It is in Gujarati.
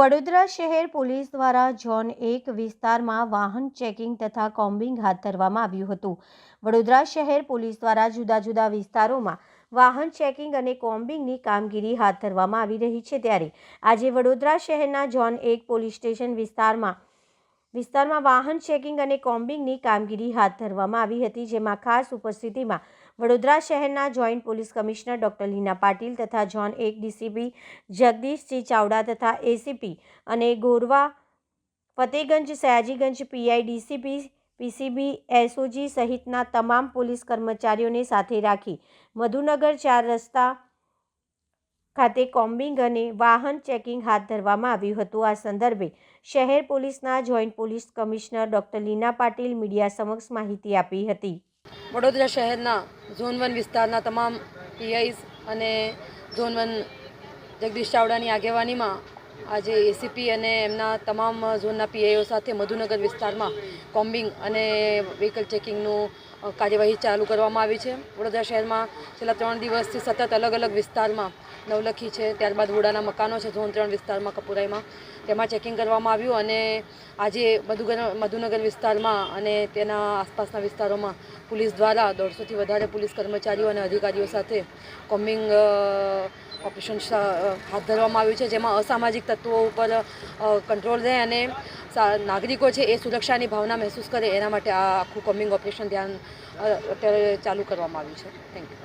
વડોદરા શહેર પોલીસ દ્વારા ઝોન 1 વિસ્તારમાં વાહન ચેકિંગ તથા કોમ્બિંગ હાથ ધરવામાં આવ્યું હતું। વડોદરા શહેર પોલીસ દ્વારા જુદા જુદા વિસ્તારોમાં વાહન ચેકિંગ અને કોમ્બિંગની કામગીરી હાથ ધરવામાં આવી રહી છે। ત્યારે આજે વડોદરા શહેરના ઝોન 1 પોલીસ સ્ટેશન વિસ્તારમાં વાહન ચેકિંગ અને કોમ્બિંગની કામગીરી હાથ ધરવામાં આવી હતી, જેમાં ખાસ ઉપસ્થિતિમાં વડોદરા શહેરના જોઈન્ટ પોલીસ કમિશનર ડોક્ટર લીના પાટીલ તથા ઝોન 1 ડીસીપી જગદીશસિંહ ચાવડા તથા એસીપી અને Gorwa Fatehganj Sayajiganj PI DCP PCB SOG સહિતના તમામ પોલીસ કર્મચારીઓને સાથે રાખી મધુનગર 4 રસ્તા ખાતે કોમ્બિંગ અને વાહન ચેકિંગ હાથ ધરવામાં આવ્યું હતું। આ સંદર્ભે શહેર પોલીસના જોઈન્ટ પોલીસ કમિશનર ડોક્ટર લીના પાટીલ મીડિયા સમક્ષ માહિતી આપી હતી। વડોદરા શહેરના ઝોન 1 વિસ્તારના તમામ પીઆઈસ અને ઝોન 1 જગદીશ ચાવડાની આગેવાનીમાં આજે એસીપી અને એમના તમામ ઝોનના પીઆઈઓ સાથે મધુનગર વિસ્તારમાં કોમ્બિંગ અને વ્હીકલ ચેકિંગનું કાર્યવાહી ચાલુ કરવામાં આવી છે। વડોદરા શહેરમાં છેલ્લા 3 દિવસથી સતત અલગ અલગ વિસ્તારમાં નવલખી છે, ત્યારબાદ વુડાના મકાનો છે, ઝોન 3 વિસ્તારમાં કપુરાઈમાં તેમાં ચેકિંગ કરવામાં આવ્યું અને આજે મધુનગર વિસ્તારમાં અને તેના આસપાસના વિસ્તારોમાં પોલીસ દ્વારા 150થી વધારે પોલીસ કર્મચારીઓ અને અધિકારીઓ સાથે કોમ્બિંગ ઓપરેશન હાથ ધરવામાં આવ્યું છે, જેમાં અસામાજિક તત્વો ઉપર કંટ્રોલ રહે અને નાગરિકો છે એ સુરક્ષાની ભાવના મહેસૂસ કરે એના માટે આ આખું કોમ્બિંગ ઓપરેશન અત્યારે ચાલુ કરવામાં આવ્યું છે। Thank you.